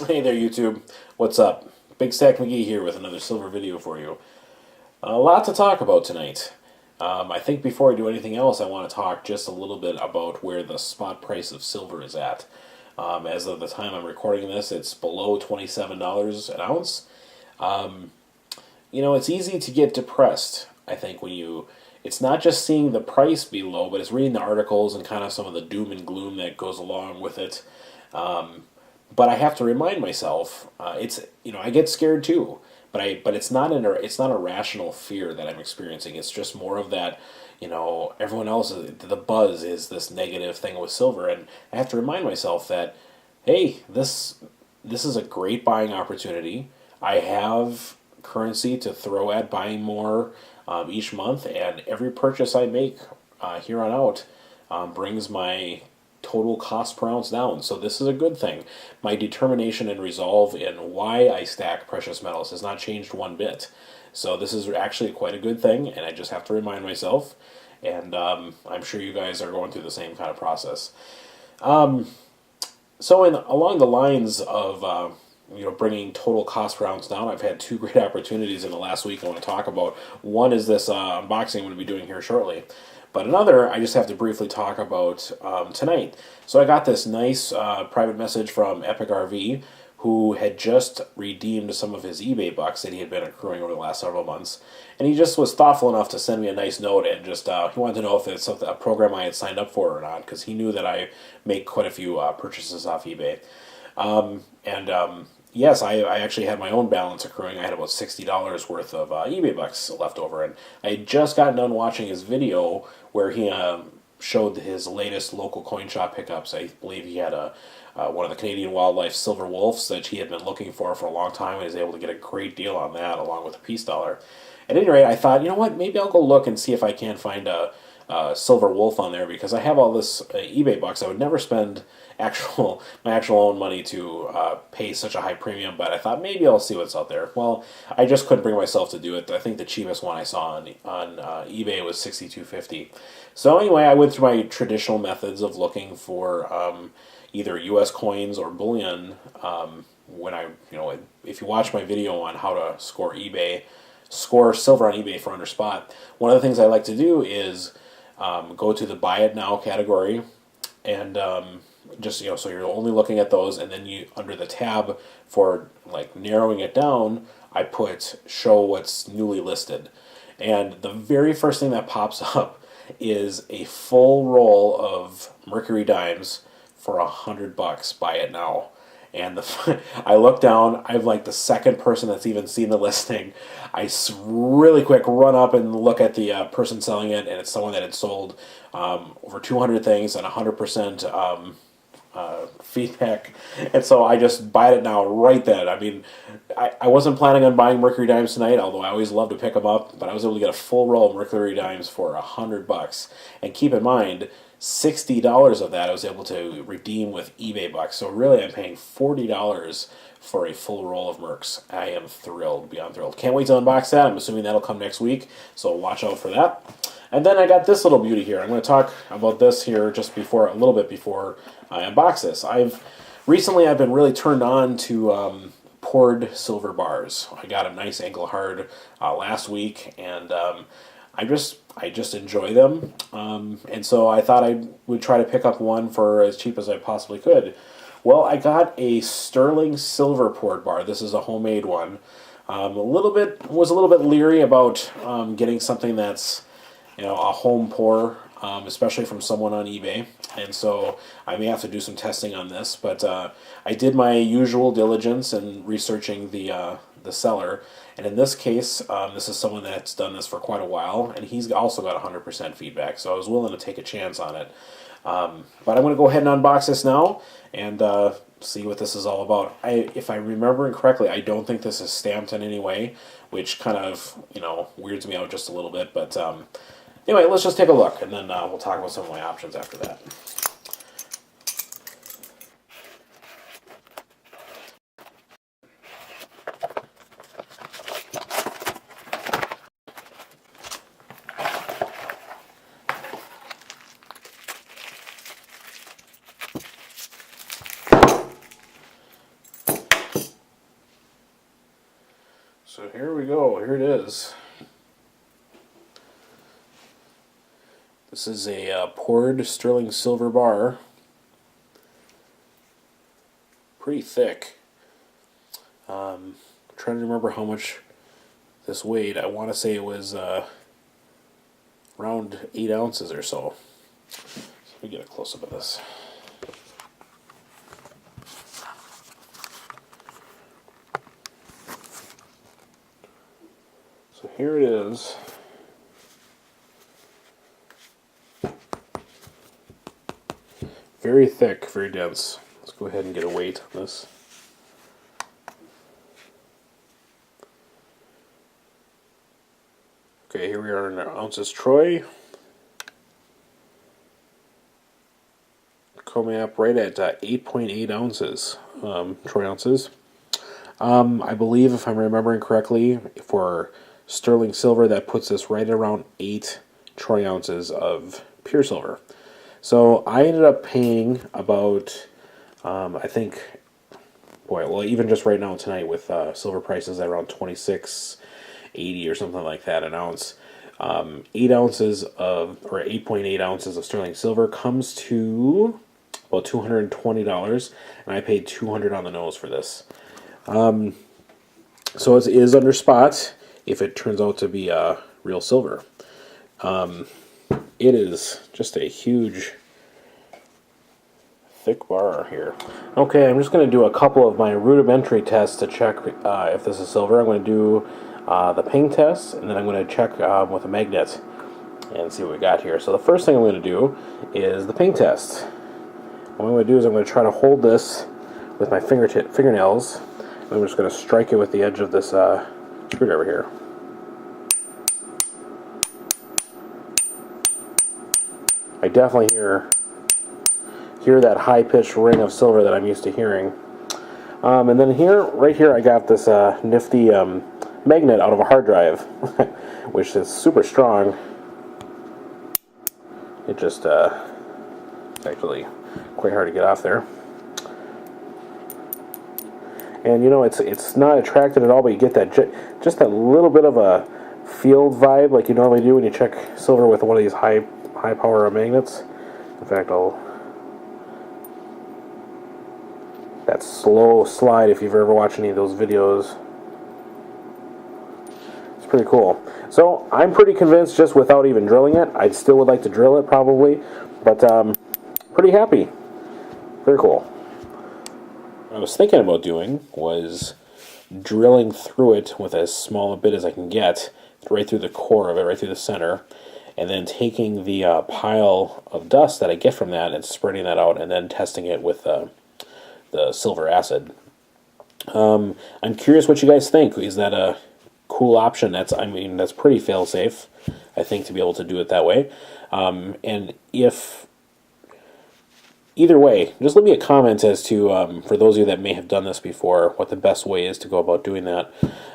Hey there, YouTube. What's up? Big Stack McGee here with another silver video for you. A lot to talk about tonight. I think before I do anything else, I want to talk just a little bit about where the spot price of silver is at. As of the time I'm recording this, it's below $27 an ounce. It's easy to get depressed, I think, it's not just seeing the price be low, but it's reading the articles and kind of some of the doom and gloom that goes along with it. But I have to remind myself, I get scared too, but it's not a rational fear that I'm experiencing. It's just more of that, everyone else, the buzz is this negative thing with silver, and I have to remind myself that, hey, this is a great buying opportunity. I have currency to throw at buying more each month, and every purchase I make here on out brings my total cost per ounce down. So this is a good thing. My determination and resolve in why I stack precious metals has not changed one bit. So this is actually quite a good thing, and I just have to remind myself, and I'm sure you guys are going through the same kind of process. Along the lines of bringing total cost per ounce down, I've had two great opportunities in the last week I want to talk about. One is this unboxing I'm going to be doing here shortly. But another, I just have to briefly talk about tonight. So I got this nice private message from Epic RV, who had just redeemed some of his eBay bucks that he had been accruing over the last several months. And he just was thoughtful enough to send me a nice note, and just he wanted to know if it's a program I had signed up for or not, because he knew that I make quite a few purchases off eBay. Yes, I actually had my own balance accruing. I had about $60 worth of eBay bucks left over, and I had just gotten done watching his video where he showed his latest local coin shop pickups. I believe he had one of the Canadian Wildlife Silver Wolves that he had been looking for a long time, and he was able to get a great deal on that along with a peace dollar. At any rate, I thought, you know what, maybe I'll go look and see if I can find a silver wolf on there, because I have all this eBay bucks. I would never spend my actual own money to pay such a high premium, but I thought maybe I'll see what's out there. Well, I just couldn't bring myself to do it. I think the cheapest one I saw on eBay was $62.50. So anyway, I went through my traditional methods of looking for either U.S. coins or bullion. If you watch my video on how to score silver on eBay for under spot, one of the things I like to do is go to the buy it now category, and so you're only looking at those, and then under the tab for narrowing it down, I put show what's newly listed, and the very first thing that pops up is a full roll of Mercury dimes for $100. Buy it now. And I look down, I'm like the second person that's even seen the listing. I really quick run up and look at the person selling it, and it's someone that had sold over 200 things and 100% feedback. And so I just buy it now right then. I mean, I wasn't planning on buying Mercury dimes tonight, although I always love to pick them up, but I was able to get a full roll of Mercury dimes for $100. And keep in mind, $60 of that I was able to redeem with eBay bucks. So really I'm paying $40 for a full roll of Mercs. I am thrilled, beyond thrilled. Can't wait to unbox that. I'm assuming that'll come next week, so watch out for that. And then I got this little beauty here. I'm going to talk about this here just a little bit before I unbox this. I've been really turned on to poured silver bars. I got a nice ankle hard last week, and I just enjoy them, and so I thought I would try to pick up one for as cheap as I possibly could. Well, I got a sterling silver poured bar. This is a homemade one. Was a little bit leery about getting something that's a home pour, especially from someone on eBay, and so I may have to do some testing on this. But I did my usual diligence in researching the seller, and in this case, this is someone that's done this for quite a while, and he's also got 100% feedback, so I was willing to take a chance on it. But I'm going to go ahead and unbox this now and see what this is all about. If I'm remembering correctly, I don't think this is stamped in any way, which kind of weirds me out just a little bit. But anyway, let's just take a look, and then we'll talk about some of my options after that. go. Here it is. This is a poured sterling silver bar. Pretty thick. Trying to remember how much this weighed. I want to say it was around 8 ounces or so. Let me get a close-up of this. So here it is. Very thick, very dense. Let's go ahead and get a weight on this. Okay, here we are in our ounces troy. Coming up right at 8.8 ounces, troy ounces. I believe, if I'm remembering correctly, for sterling silver, that puts us right around 8 troy ounces of pure silver. So I ended up paying about, I think, well, even just right now tonight with silver prices at around $26.80 or something like that an ounce. 8 ounces of, or 8.8 ounces of sterling silver comes to about $220, and I paid $200 on the nose for this. So it is under spot if it turns out to be real silver. It is just a huge, thick bar here. Okay, I'm just going to do a couple of my rudimentary tests to check if this is silver. I'm going to do the ping test, and then I'm going to check with a magnet and see what we got here. So the first thing I'm going to do is the ping test. What I'm going to do is I'm going to try to hold this with my fingernails, and I'm just going to strike it with the edge of this screwdriver here. I definitely hear that high-pitched ring of silver that I'm used to hearing. And then right here, I got this nifty magnet out of a hard drive, which is super strong. It just it's actually quite hard to get off there. And you know, it's not attracted at all, but you get that just that little bit of a field vibe like you normally do when you check silver with one of these high power magnets. In fact, that slow slide, if you've ever watched any of those videos, it's pretty cool. So I'm pretty convinced just without even drilling it. I still would like to drill it probably, but pretty happy. Very cool. What I was thinking about doing was drilling through it with as small a bit as I can get, right through the core of it, right through the center, and then taking the pile of dust that I get from that and spreading that out, and then testing it with the silver acid. I'm curious what you guys think. Is that a cool option? That's pretty fail-safe, I think, to be able to do it that way. And if either way, just leave me a comment as to, for those of you that may have done this before, what the best way is to go about doing that.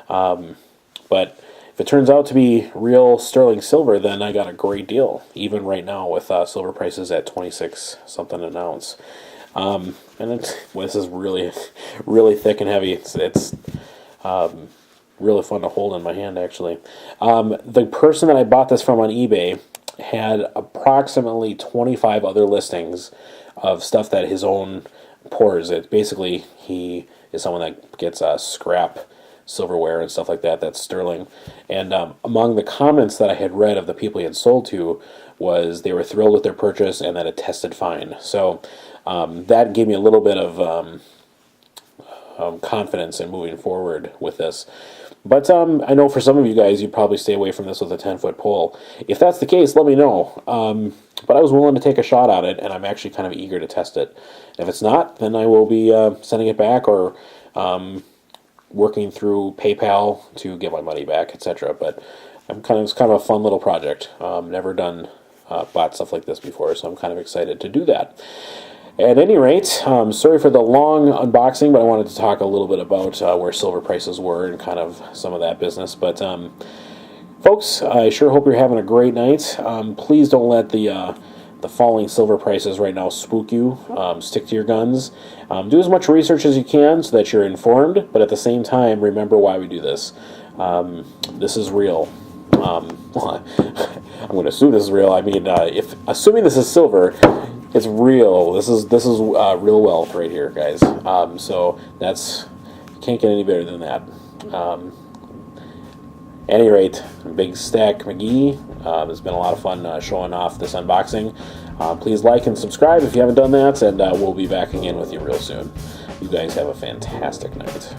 But if it turns out to be real sterling silver, then I got a great deal, even right now with silver prices at 26 something an ounce. And this is really, really thick and heavy. It's really fun to hold in my hand, actually. The person that I bought this from on eBay had approximately 25 other listings of stuff that his own pours. It basically, he is someone that gets scrap silverware and stuff like that that's sterling. And among the comments that I had read of the people he had sold to was they were thrilled with their purchase and that it tested fine. So that gave me a little bit of confidence in moving forward with this. But I know for some of you guys, you'd probably stay away from this with a 10-foot pole. If that's the case, let me know. But I was willing to take a shot at it, and I'm actually kind of eager to test it. If it's not, then I will be sending it back or working through PayPal to get my money back, etc. But it's kind of a fun little project. Never bought stuff like this before, so I'm kind of excited to do that. At any rate, sorry for the long unboxing, but I wanted to talk a little bit about where silver prices were and kind of some of that business. But folks, I sure hope you're having a great night. Please don't let the falling silver prices right now spook you. Stick to your guns. Do as much research as you can so that you're informed, but at the same time, remember why we do this. This is real. Well, I'm going to assume this is real. I mean, if assuming this is silver, it's real. This is real wealth right here, guys. So that's, can't get any better than that. Any rate, Big Stack McGee. It's been a lot of fun showing off this unboxing. Please like and subscribe if you haven't done that, and we'll be back again with you real soon. You guys have a fantastic night.